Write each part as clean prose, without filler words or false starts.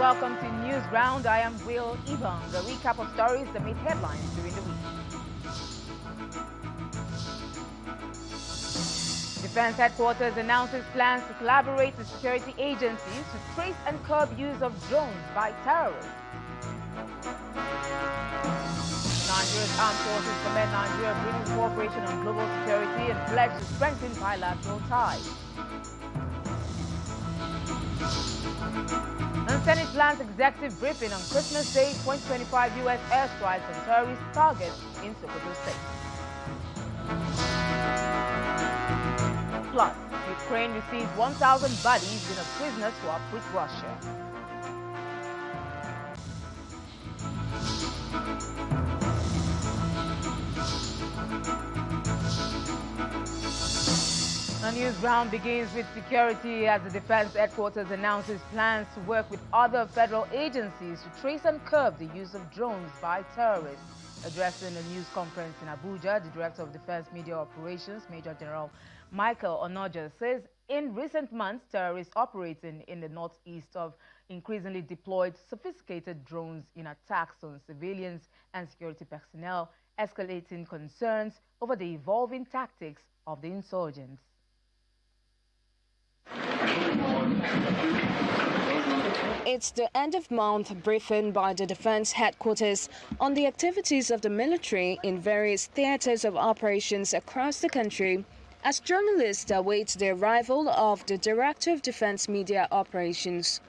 welcome to News Round. I am Will Ivan. The recap of stories that made headlines during the week. Defense Headquarters announces plans to collaborate with security agencies to trace and curb use of drones by terrorists. Nigeria's armed forces commend Nigeria-British cooperation on global security and pledge to strengthen bilateral ties. And Senate plans executive briefing on Christmas Day 2025 U.S. airstrikes on terrorist targets in Sokoto State. Plus, Ukraine receives 1,000 bodies in a prisoner swap with Russia. The news round begins with security as the Defense Headquarters announces plans to work with other federal agencies to trace and curb the use of drones by terrorists. Addressing a news conference in Abuja, the Director of Defense Media Operations, Major General Michael Onoja, says in recent months, terrorists operating in the northeast have increasingly deployed sophisticated drones in attacks on civilians and security personnel, escalating concerns over the evolving tactics of the insurgents. It's the end-of-month briefing by the Defense Headquarters on the activities of the military in various theaters of operations across the country as journalists await the arrival of the Director of Defense Media Operations.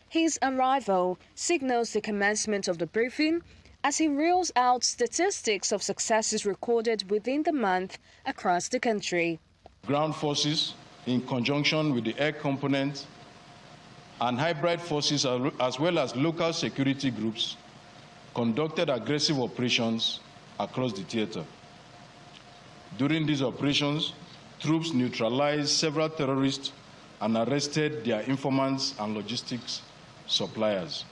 His arrival signals the commencement of the briefing as he reels out statistics of successes recorded within the month across the country. Ground forces, in conjunction with the air component and hybrid forces, as well as local security groups, conducted aggressive operations across the theater. During these operations, troops neutralized several terrorists and arrested their informants and logistics suppliers.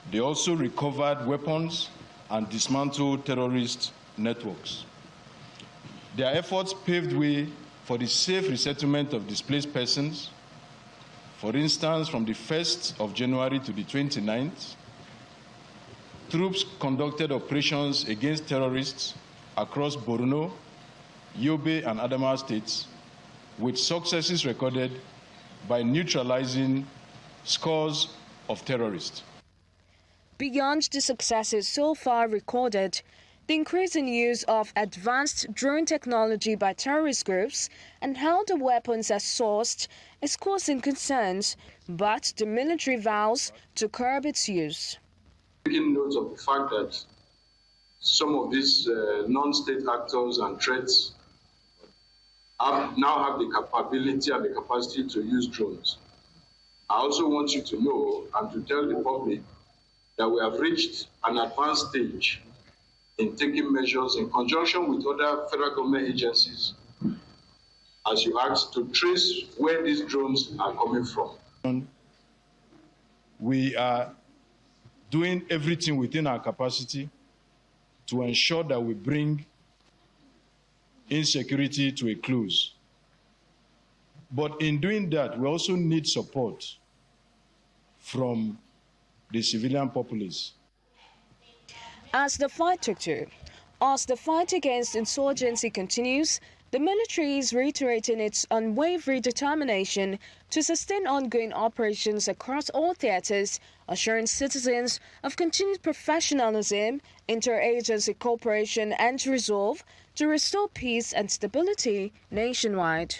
They also recovered weapons and dismantled terrorist networks. Their efforts paved way for the safe resettlement of displaced persons. For instance, from the 1st of January to the 29th, troops conducted operations against terrorists across Borno, Yobe, and Adamawa states, with successes recorded by neutralizing scores of terrorists. Beyond the successes so far recorded, the increasing use of advanced drone technology by terrorist groups and how the weapons are sourced is causing concerns, but the military vows to curb its use. Taking note of the fact that some of these non-state actors and threats now have the capability and the capacity to use drones. I also want you to know and to tell the public that we have reached an advanced stage in taking measures in conjunction with other federal government agencies, as you asked, to trace where these drones are coming from. We are doing everything within our capacity to ensure that we bring insecurity to a close. But in doing that, we also need support from the civilian populace. As the fight against insurgency continues, the military is reiterating its unwavering determination to sustain ongoing operations across all theaters, assuring citizens of continued professionalism, interagency cooperation, and resolve to restore peace and stability nationwide.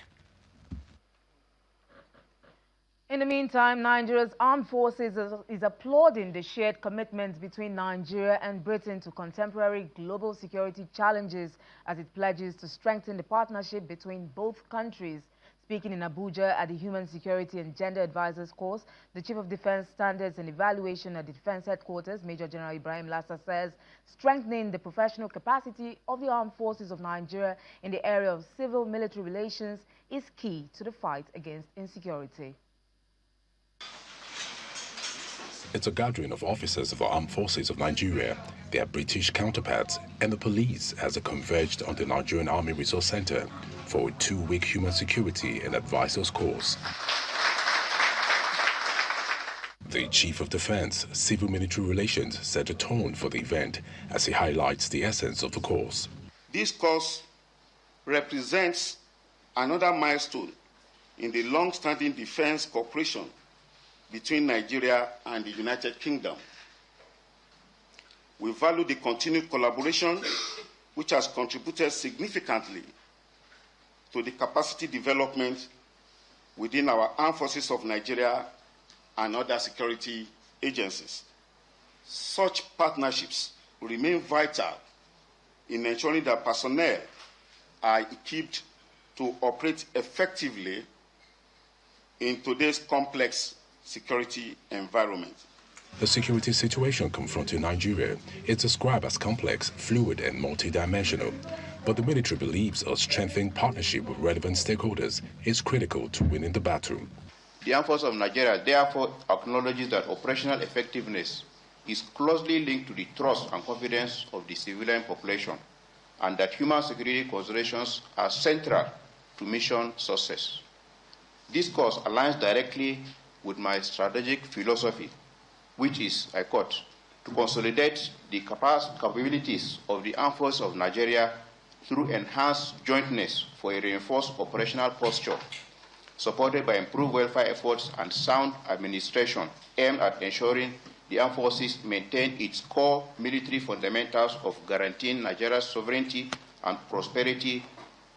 In the meantime, Nigeria's armed forces is applauding the shared commitment between Nigeria and Britain to contemporary global security challenges as it pledges to strengthen the partnership between both countries. Speaking in Abuja at the Human Security and Gender Advisors course, the Chief of Defense Standards and Evaluation at the Defense Headquarters, Major General Ibrahim Lassa, says strengthening the professional capacity of the armed forces of Nigeria in the area of civil-military relations is key to the fight against insecurity. It's a gathering of officers of the armed forces of Nigeria, their British counterparts, and the police as they converged on the Nigerian Army Resource Center for a 2-week human security and advisors course. The Chief of Defense, Civil Military Relations, set a tone for the event as he highlights the essence of the course. This course represents another milestone in the long-standing defense cooperation between Nigeria and the United Kingdom. We value the continued collaboration, which has contributed significantly to the capacity development within our armed forces of Nigeria and other security agencies. Such partnerships remain vital in ensuring that personnel are equipped to operate effectively in today's complex security environment. The security situation confronting Nigeria is described as complex, fluid, and multidimensional. But the military believes a strengthened partnership with relevant stakeholders is critical to winning the battle. The Armed Forces of Nigeria therefore acknowledges that operational effectiveness is closely linked to the trust and confidence of the civilian population, and that human security considerations are central to mission success. This course aligns directly with my strategic philosophy, which is, I quote, to consolidate the capabilities of the Armed Forces of Nigeria through enhanced jointness for a reinforced operational posture, supported by improved welfare efforts and sound administration aimed at ensuring the Armed Forces maintain its core military fundamentals of guaranteeing Nigeria's sovereignty and prosperity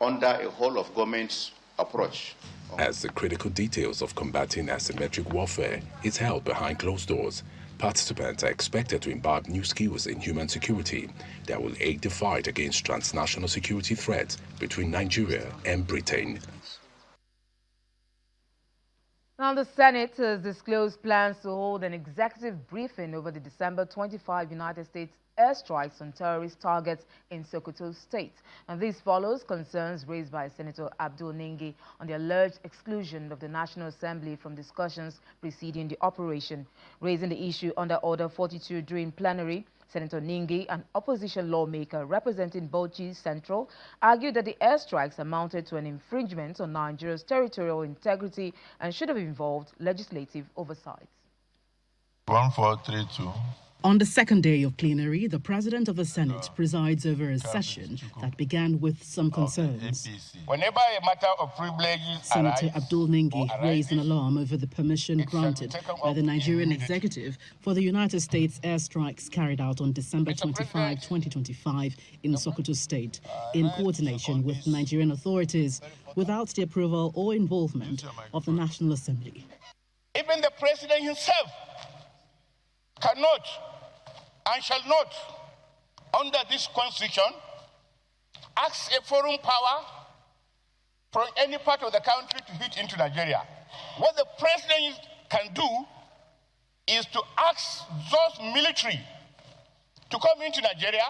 under a whole-of-government approach. As the critical details of combating asymmetric warfare is held behind closed doors, participants are expected to imbibe new skills in human security that will aid the fight against transnational security threats between Nigeria and Britain. Now, the Senate has disclosed plans to hold an executive briefing over the December 25 United States airstrikes on terrorist targets in Sokoto State. And this follows concerns raised by Senator Abdul Ningi on the alleged exclusion of the National Assembly from discussions preceding the operation. Raising the issue under Order 42 during plenary, Senator Ningi, an opposition lawmaker representing Bauchi Central, argued that the airstrikes amounted to an infringement on Nigeria's territorial integrity and should have involved legislative oversight. 1432. On the second day of plenary, the President of the Senate presides over a session that began with some concerns. Whenever a matter of privileges Senator Abdul Ningi raised an alarm over the permission granted by the Nigerian executive for the United States airstrikes carried out on December 25, 2025 in Sokoto State, in coordination with Nigerian authorities, without the approval or involvement of the National Assembly. Even the President himself cannot and shall not, under this Constitution, ask a foreign power from any part of the country to hit into Nigeria. What the President can do is to ask those military to come into Nigeria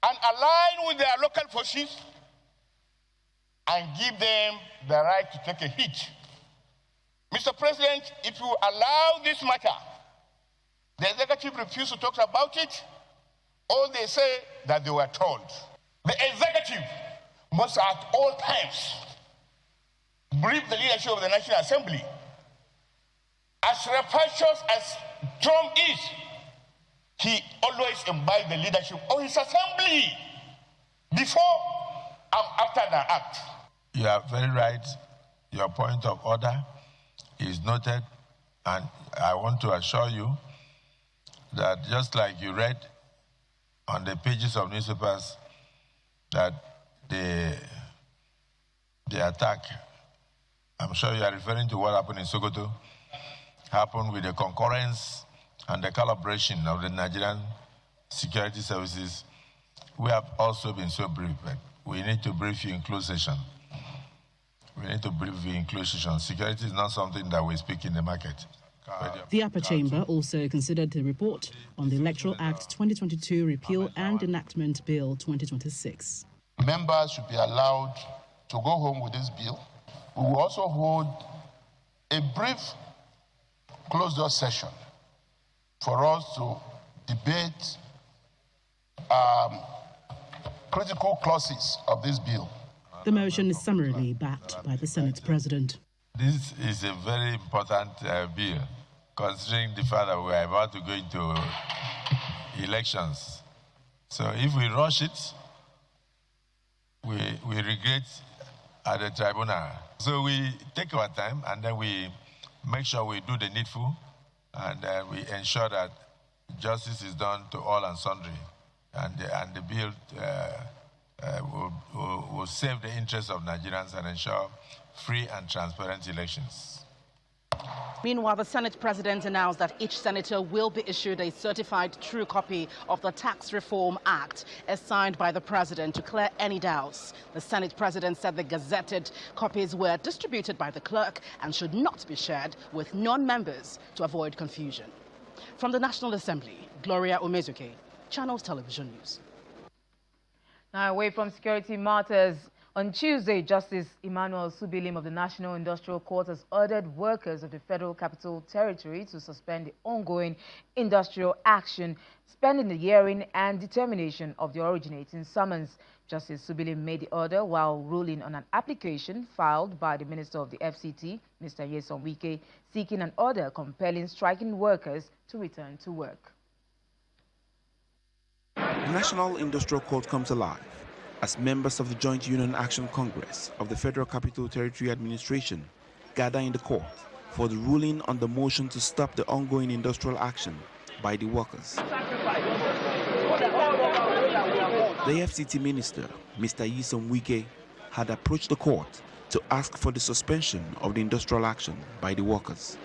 and align with their local forces and give them the right to take a hit. Mr. President, if you allow this matter, the executive refused to talk about it. All they say that they were told. The executive must at all times brief the leadership of the National Assembly. As rapacious as Trump is, he always imbibes the leadership of his assembly before and after the act. You are very right. Your point of order is noted, and I want to assure you that just like you read on the pages of newspapers that the attack, I'm sure you are referring to what happened in Sokoto, happened with the concurrence and the collaboration of the Nigerian security services. We have also been so brief, but we need to brief you in closed session. We need to brief you in closed session. Security is not something that we speak in the market. The upper chamber also considered the report on the Electoral Act 2022 Repeal and Enactment Bill 2026. Members should be allowed to go home with this bill. We will also hold a brief closed-door session for us to debate critical clauses of this bill. The motion is summarily backed by the Senate President. This is a very important bill, considering the fact that we are about to go into elections. So if we rush it, we regret at the tribunal. So we take our time and then we make sure we do the needful and we ensure that justice is done to all and sundry. And the bill will save the interests of Nigerians and ensure free and transparent elections. Meanwhile, the Senate President announced that each senator will be issued a certified true copy of the Tax Reform Act as signed by the President to clear any doubts. The Senate President said the gazetted copies were distributed by the clerk and should not be shared with non-members to avoid confusion. From the National Assembly, Gloria Omezuke, Channels Television News. Now, away from security matters, on Tuesday, Justice Emmanuel Subilim of the National Industrial Court has ordered workers of the Federal Capital Territory to suspend the ongoing industrial action, pending the hearing and determination of the originating summons. Justice Subilim made the order while ruling on an application filed by the Minister of the FCT, Mr. Nyesom Wike, seeking an order compelling striking workers to return to work. The National Industrial Court comes alive as members of the Joint Union Action Congress of the Federal Capital Territory Administration gather in the court for the ruling on the motion to stop the ongoing industrial action by the workers. The FCT Minister, Mr. Nyesom Wike, had approached the court to ask for the suspension of the industrial action by the workers.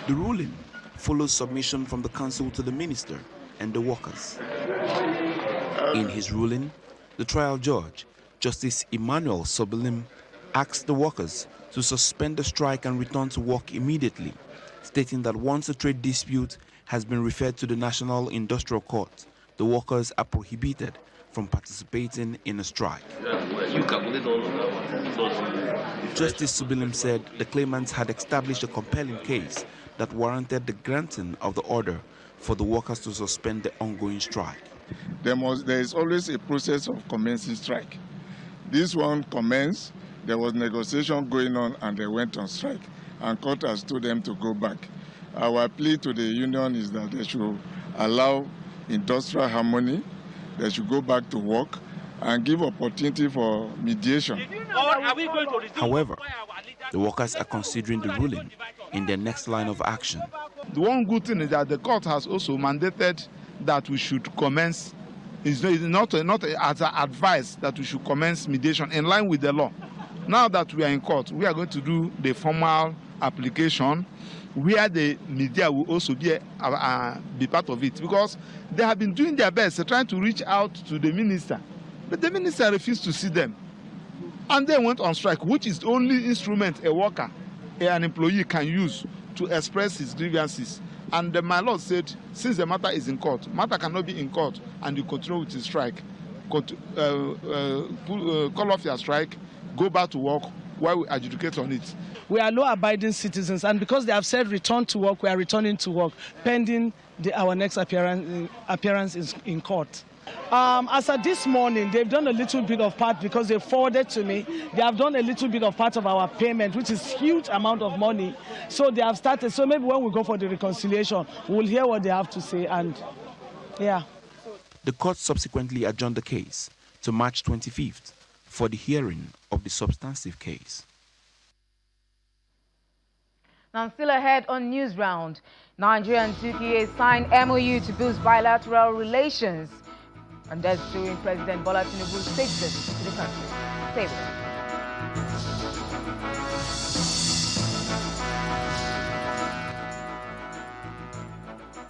The ruling follows submission from the council to the minister and the workers. In his ruling, the trial judge, Justice Emmanuel Subilim, asked the workers to suspend the strike and return to work immediately, stating that once a trade dispute has been referred to the National Industrial Court, the workers are prohibited from participating in a strike. Justice Subilim said the claimants had established a compelling case that warranted the granting of the order for the workers to suspend the ongoing strike. There is always a process of commencing strike. This one commenced, there was negotiation going on and they went on strike, and court has told them to go back. Our plea to the union is that they should allow industrial harmony, they should go back to work and give opportunity for mediation. However, the workers are considering the ruling in their next line of action. The one good thing is that the court has also mandated that we should commence, it's not as an advice that we should commence mediation in line with the law. Now that we are in court, we are going to do the formal application where the media will also be part of it, because they have been doing their best trying to reach out to the minister, but the minister refused to see them. And they went on strike, which is the only instrument a worker, an employee can use to express his grievances. And my lord said, since the matter is in court, matter cannot be in court, and you continue with the strike. Call off your strike, go back to work while we adjudicate on it. We are law-abiding citizens, and because they have said return to work, we are returning to work, pending our next appearance in court. As of this morning, they've done a little bit of part because they forwarded to me. They have done a little bit of part of our payment, which is huge amount of money. So they have started. So maybe when we go for the reconciliation, we'll hear what they have to say. And yeah. The court subsequently adjourned the case to March 25th for the hearing of the substantive case. Now, still ahead on News Round, Nigeria and Turkey signed MOU to boost bilateral relations. And that's during President Bola Tinubu's state visit to the country. Stay with us.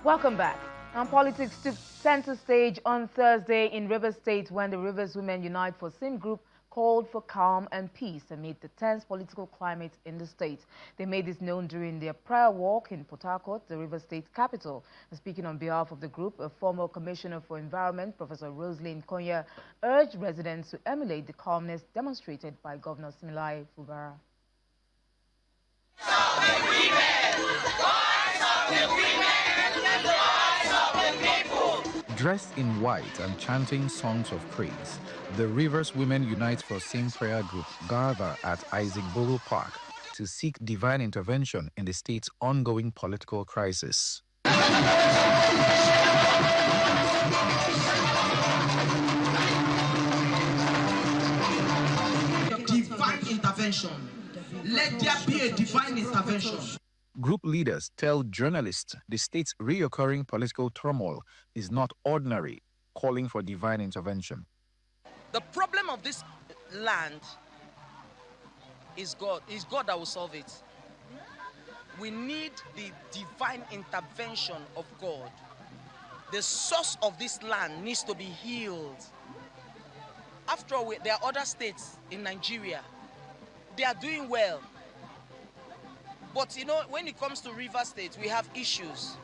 Welcome back. Now, politics took center stage on Thursday in Rivers State when the Rivers Women Unite for Sim Group called for calm and peace amid the tense political climate in the state. They made this known during their prayer walk in Port Harcourt, the Rivers State capital. Speaking on behalf of the group, a former Commissioner for Environment, Professor Roselyn Konya, urged residents to emulate the calmness demonstrated by Governor Similaye Fubara. Dressed in white and chanting songs of praise, the Rivers Women Unite for Same Prayer Group gather at Isaac Boro Park to seek divine intervention in the state's ongoing political crisis. Divine intervention. Let there be a divine intervention. Group leaders tell journalists the state's reoccurring political turmoil is not ordinary, calling for divine intervention. The problem of this land is God. It's God that will solve it. We need the divine intervention of God. The source of this land needs to be healed. After all, there are other states in Nigeria. They are doing well. But you know, when it comes to River State, we have issues.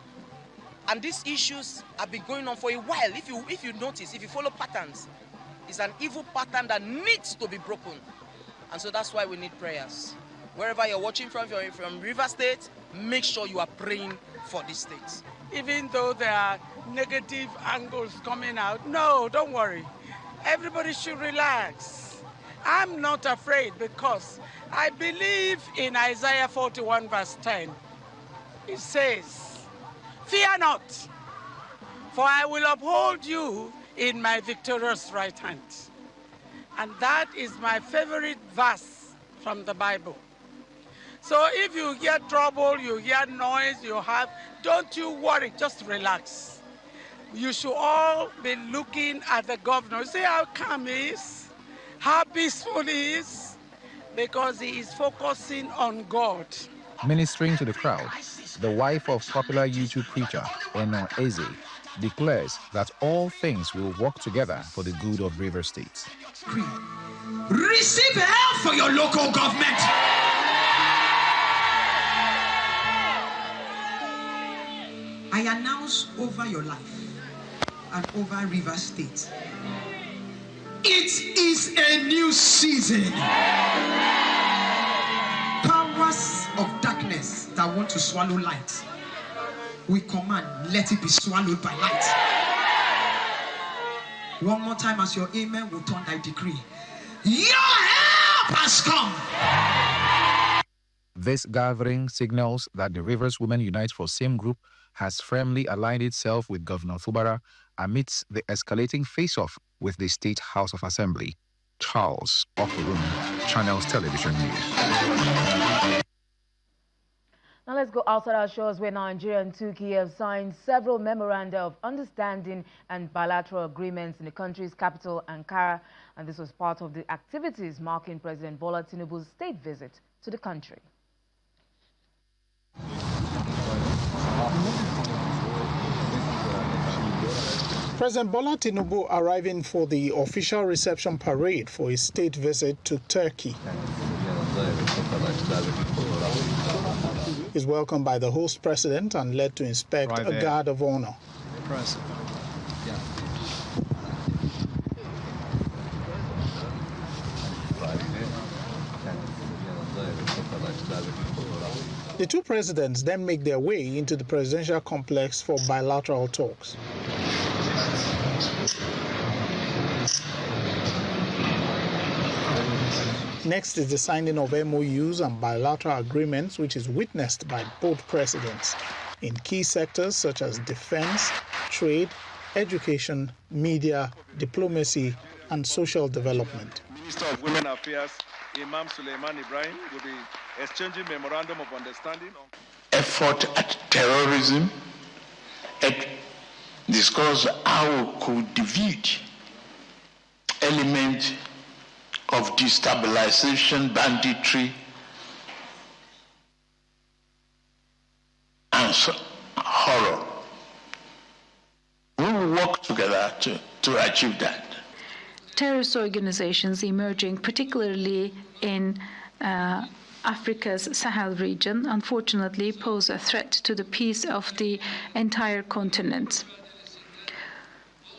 And these issues have been going on for a while. If you notice, if you follow patterns, it's an evil pattern that needs to be broken. And so that's why we need prayers. Wherever you're watching from, if you're from River State, make sure you are praying for this state. Even though there are negative angles coming out, no, don't worry. Everybody should relax. I'm not afraid because I believe in Isaiah 41 verse 10. It says, "Fear not, for I will uphold you in my victorious right hand." And that is my favorite verse from the Bible. So if you hear trouble, you hear noise, don't you worry, just relax. You should all be looking at the governor. See how calm he is, how peaceful he is, because he is focusing on God. Ministering to the crowd, the wife of popular YouTube preacher Eno Eze declares that all things will work together for the good of River State. Receive help for your local government. I announce over your life and over River State, it is a new season. Powers of darkness that want to swallow light, we command, let it be swallowed by light. One more time as your amen will turn thy decree. Your help has come. This gathering signals that the Rivers Women Unite for Same group has firmly aligned itself with Governor Fubara amidst the escalating face-off with the State House of Assembly. Charles Okurum, Channels Television News. Now let's go outside our shores where Nigeria and Turkey have signed several memoranda of understanding and bilateral agreements in the country's capital, Ankara. And this was part of the activities marking President Bola Tinubu's state visit to the country. President Bola Tinubu arriving for the official reception parade for his state visit to Turkey. He's welcomed by the host president and led to inspect a guard of honor. The two presidents then make their way into the presidential complex for bilateral talks. Next is the signing of MOUs and bilateral agreements, which is witnessed by both presidents in key sectors such as defense, trade, education, media, diplomacy, and social development. Minister of Women Affairs, Imam Suleiman Ibrahim, will be exchanging memorandum of understanding on effort at terrorism, and discuss how we could defeat elements of destabilization, banditry, and horror. We will work together to achieve that. Terrorist organizations emerging, particularly in Africa's Sahel region, unfortunately pose a threat to the peace of the entire continent.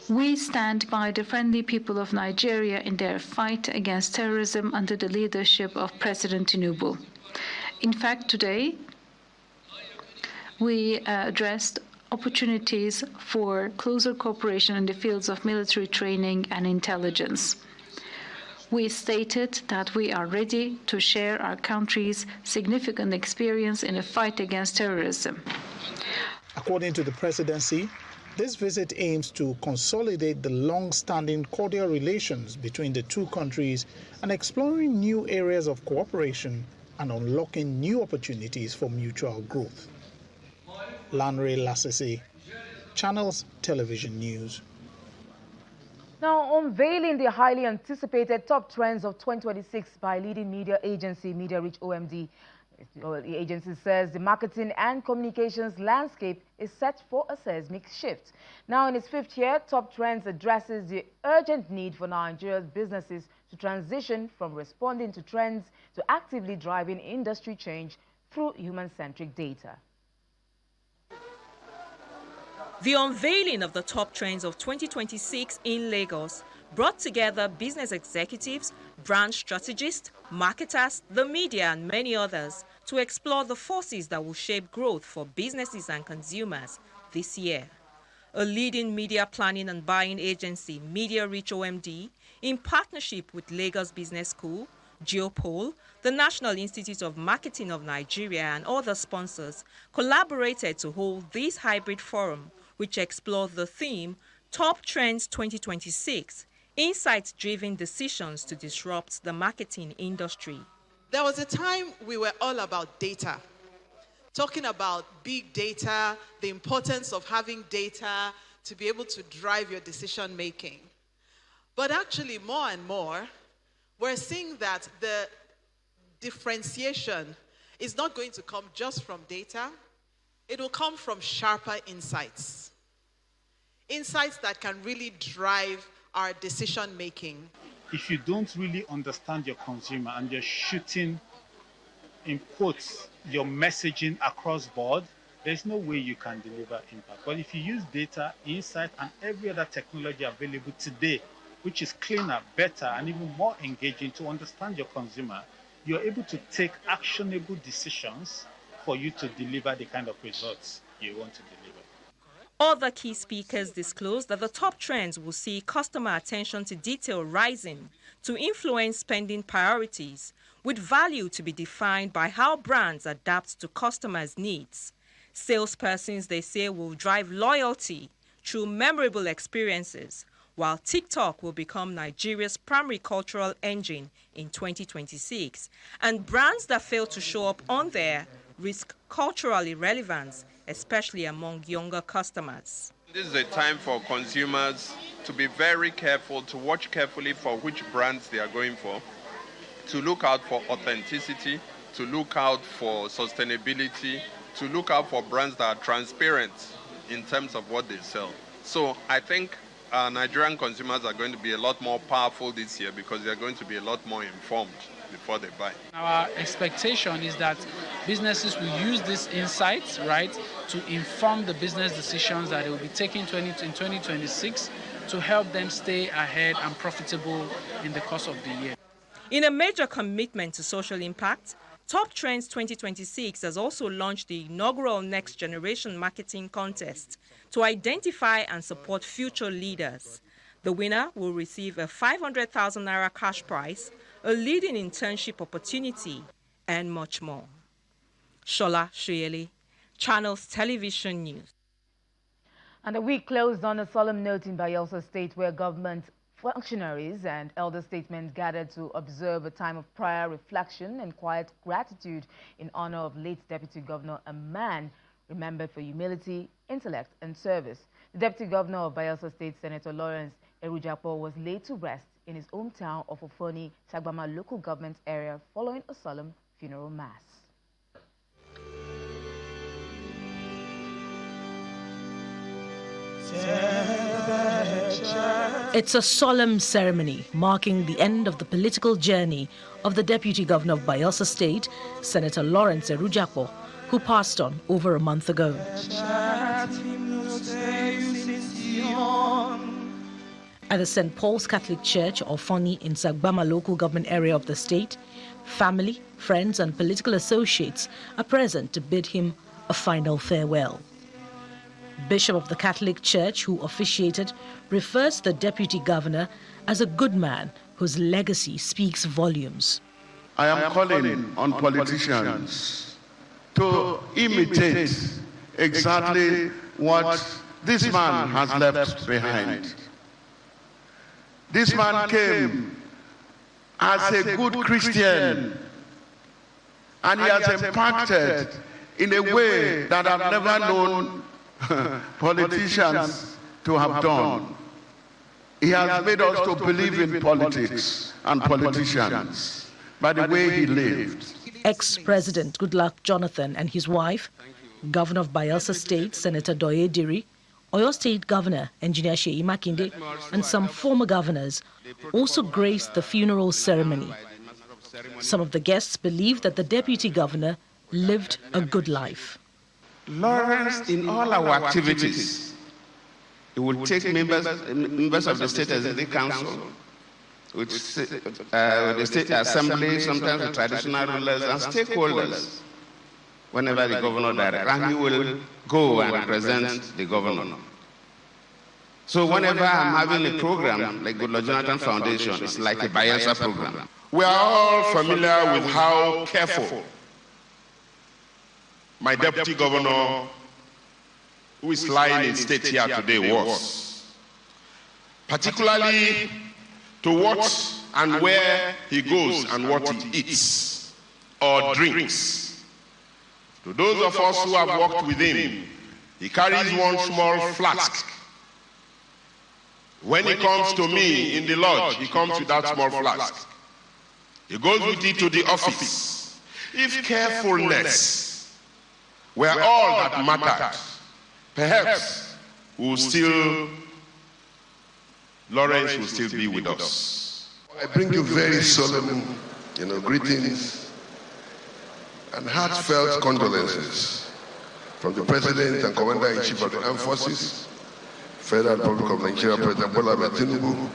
We stand by the friendly people of Nigeria in their fight against terrorism under the leadership of President Tinubu. In fact, today, we addressed opportunities for closer cooperation in the fields of military training and intelligence. We stated that we are ready to share our country's significant experience in the fight against terrorism. According to the presidency, this visit aims to consolidate the long-standing cordial relations between the two countries and exploring new areas of cooperation and unlocking new opportunities for mutual growth. Lanre Lasese, Channels Television News. Now, unveiling the highly anticipated top trends of 2026 by leading media agency Media Reach OMD. The agency says the marketing and communications landscape is set for a seismic shift. Now, in its 5th year, Top Trends addresses the urgent need for Nigeria's businesses to transition from responding to trends to actively driving industry change through human-centric data. The unveiling of the top trends of 2026 in Lagos brought together business executives, brand strategists, marketers, the media and many others to explore the forces that will shape growth for businesses and consumers this year. A leading media planning and buying agency, Media Reach OMD, in partnership with Lagos Business School, Geopol, the National Institute of Marketing of Nigeria and other sponsors collaborated to hold this hybrid forum, which explored the theme Top Trends 2026, Insights-Driven Decisions to Disrupt the Marketing Industry. There was a time we were all about data, talking about big data, the importance of having data to be able to drive your decision making. But actually, more and more, we're seeing that the differentiation is not going to come just from data. It will come from sharper insights. Insights that can really drive our decision making. If you don't really understand your consumer and you're shooting, in quotes, your messaging across board, there's no way you can deliver impact. But if you use data, insight, and every other technology available today, which is cleaner, better, and even more engaging to understand your consumer, you're able to take actionable decisions for you to deliver the kind of results you want to deliver. Other key speakers disclosed that the top trends will see customer attention to detail rising to influence spending priorities, with value to be defined by how brands adapt to customers' needs. Salespersons, they say, will drive loyalty through memorable experiences, while TikTok will become Nigeria's primary cultural engine in 2026. And brands that fail to show up on there risk cultural irrelevance, especially among younger customers. This is a time for consumers to be very careful, to watch carefully for which brands they are going for, to look out for authenticity, to look out for sustainability, to look out for brands that are transparent in terms of what they sell. So I think Nigerian consumers are going to be a lot more powerful this year because they are going to be a lot more informed before they buy. Our expectation is that businesses will use these insights, right, to inform the business decisions that they will be taking in 2026 to help them stay ahead and profitable in the course of the year. In a major commitment to social impact, Top Trends 2026 has also launched the inaugural Next Generation Marketing Contest to identify and support future leaders. The winner will receive a 500,000 naira cash prize, a leading internship opportunity, and much more. Shola Shuyeli, Channels Television News. And the week closed on a solemn note in Bayelsa State, where government functionaries and elder statesmen gathered to observe a time of prayer, reflection, and quiet gratitude in honor of late Deputy Governor, a man remembered for humility, intellect, and service. The Deputy Governor of Bayelsa State, Senator Lawrence Erujapo, was laid to rest in his hometown of Ofoni, Sagbama local government area following a solemn funeral mass. It's a solemn ceremony marking the end of the political journey of the Deputy Governor of Bayelsa State, Senator Lawrence Erujapo, who passed on over a month ago. At the St. Paul's Catholic Church, Ofoni, in Sagbama local government area of the state, family, friends and political associates are present to bid him a final farewell. Bishop of the Catholic Church, who officiated, refers to the deputy governor as a good man whose legacy speaks volumes. I am calling on politicians to imitate exactly what this man has left behind. This man came as a good Christian, and he has impacted in a way that I've never known politicians to have done. He has made us to believe in politics and politicians by the way he lived. Ex-President Goodluck Jonathan and his wife, Governor of Bayelsa State, Senator Doye Diri, Oyo State Governor Engineer Seyi Makinde, and some former governors also graced the funeral ceremony. Some of the guests believe that the deputy governor lived a good life. Lawrence, in all our activities, he will take members of the State Executive Council, with the State Assembly, sometimes the traditional rulers and stakeholders, whenever the governor directs, and he will go and represent the governor. So whenever I'm having a program like Goodluck Jonathan Foundation, it's like a Bayelsa program. We are all familiar with how careful my deputy governor, who is lying in state here today, was, particularly to what and where he goes and what he eats or drinks. To those of us who have worked with him, he carries one small flask. When he comes to me in the lodge, he comes with that small flask. He goes with it to the office. If carefulness were all that mattered, perhaps Lawrence will still be with us. I bring you very solemn, greetings and heartfelt condolences from the President and Commander-in-Chief of the Armed Forces, Federal Republic of Nigeria, President Bola Ahmed Tinubu,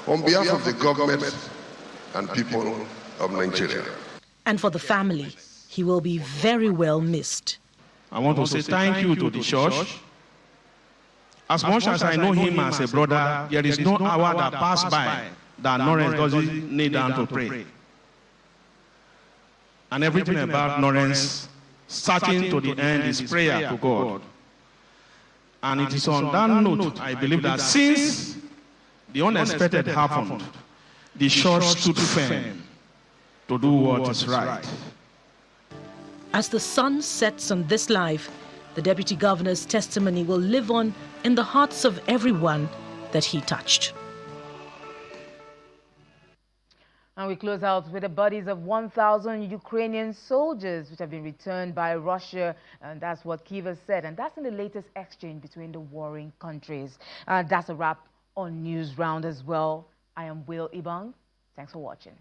on behalf of the government and people of Nigeria. And for the family, he will be very well missed. I want to say thank you to the church. As much as I know him as a brother, there is no hour that passed by that Lawrence doesn't kneel down to pray. And everything about Lawrence, starting to the end, is prayer to God. And it is on that note, I believe that since the unexpected happened, the church stood firm to do what is right. As the sun sets on this life, the deputy governor's testimony will live on in the hearts of everyone that he touched. And we close out with the bodies of 1,000 Ukrainian soldiers which have been returned by Russia. And that's what Kyiv has said. And that's in the latest exchange between the warring countries. That's a wrap on News Round as well. I am Will Ibang. Thanks for watching.